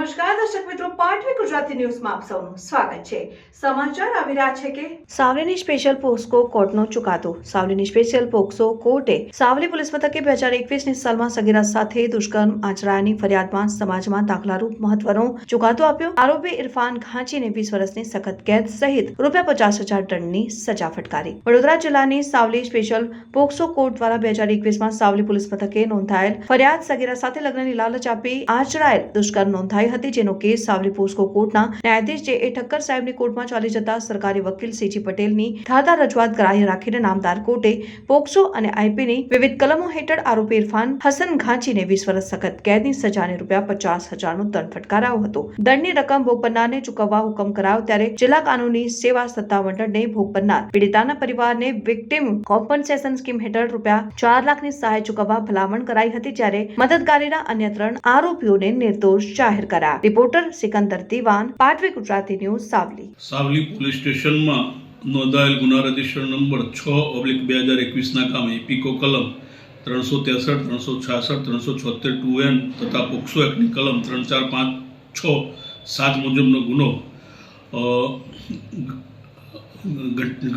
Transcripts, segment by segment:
નમસ્કાર દર્શક મિત્રો, પાટવી ગુજરાતી ન્યૂઝમાં આપ સૌનું સ્વાગત છે। સમાચાર આવી રહ્યા છે કે સાવલીની સ્પેશિયલ પોક્સો કોર્ટનો ચુકાદો। સાવલીની સ્પેશિયલ પોક્સો કોર્ટે સાવલી પોલીસ મથકે 2021ની સાલમાં સગીરા સાથે દુષ્કર્મ આચરાયાની ફરિયાદમાં સમાજમાં દાખલારૂપ મહત્વનો ચુકાદો આપ્યો। આરોપી ઇરફાન ઘાંચીને 20 વર્ષની સખત કેદ સહિત ₹50,000 દંડની સજા ફટકારી। વડોદરા જિલ્લાની સાવલી સ્પેશિયલ પોક્સો કોર્ટ દ્વારા 2021માં સાવલી પોલીસ મથકે નોંધાયેલ ફરિયાદ સગીરા સાથે લગ્નની લાલચ આપી આચરાયેલ દુષ્કર્મ નોંધાઈ હતી, જેનો કેસ સાવલી પોક્સો કોર્ટના ન્યાયાધીશ જે. એ. ઠક્કર સાહેબની કોર્ટમાં ચાલી જતા સરકારી વકીલ સી.જી. પટેલની ધારદાર રજૂઆત ગ્રાહ્ય રાખીને નામદાર કોર્ટે પોક્સો અને આઈપીની વિવિધ કલમો હેઠળ આરોપી ઇરફાન હસન ઘાંચીને 20 વર્ષ સખત કેદની સજાને ₹50,000નો દંડ ફટકાર્યો હતો। દંડની રકમ ભોગ બનનારને ચૂકવવા હુકમ કરાયો, ત્યારે જિલ્લા કાનૂની સેવા સત્તામંડળને ભોગ બનનાર પીડિતાના પરિવારને વિક્ટિમ કોમ્પન્સેશન સ્કીમ હેઠળ ₹4 લાખની સહાય ચૂકવવા ભલામણ કરાઈ હતી, જ્યારે મદદગારીના અન્ય 3 આરોપીઓને નિર્દોષ જાહેર કર્યા। રિપોર્ટર સિકંદર દીવાન, પાટવી ગુજરાતી ન્યૂઝ, સાવલી। સાવલી પોલીસ સ્ટેશનમાં નોંધાયેલ ગુના રજિસ્ટર નંબર 6/2021ના કામે ઇપીકો કલમ 363, 366, 376 2N તથા પોક્સો એક્ટની કલમ 3, 4, 5, 6, 7 મુજબનો ગુનો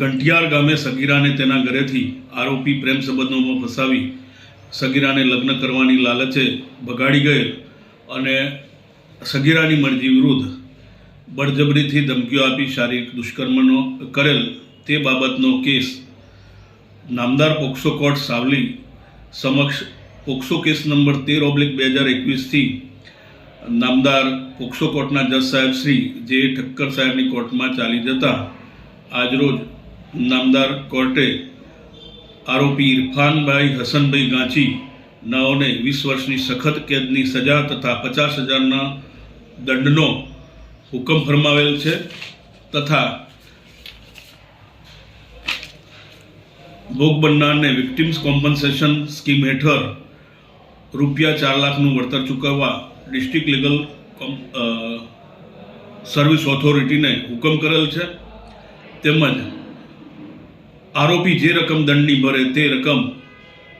ગંટિયાર ગામે સગીરાને તેના ઘરેથી આરોપી પ્રેમ સંબંધોમાં ફસાવી સગીરાને લગ્ન કરવાની લાલચે ભગાડી ગયેલ અને સગીરાની મરજી વિરુદ્ધ બળજબરીથી ધમકીઓ આપી શારીરિક દુષ્કર્મનો કરેલ તે બાબતનો કેસ નામદાર પોક્સો કોર્ટ સાવલી સમક્ષ પોક્સો કેસ નંબર 13/2021થી નામદાર પોક્સો કોર્ટના જજ સાહેબ શ્રી જે. ઠક્કર સાહેબની કોર્ટમાં ચાલી જતા આજરોજ નામદાર કોર્ટે આરોપી ઇરફાનભાઈ હસનભાઈ ઘાંચી નાઓને 20 વર્ષની સખત કેદની સજા તથા 50,000ના દંડનો હુકમ ફરમાવેલ છે તથા ભોગ બનનારને વિક્ટિમ્સ કોમ્પન્સેશન સ્કીમ હેઠળ ₹4 લાખનું વળતર ચૂકવવા ડિસ્ટ્રિક્ટ લીગલ સર્વિસ ઓથોરિટીને હુકમ કરેલ છે, તેમજ આરોપી જે રકમ દંડની ભરે તે રકમ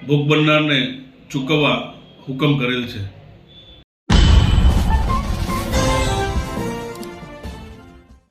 ભોગ બનનારને ચૂકવવા હુકમ કરેલ છે।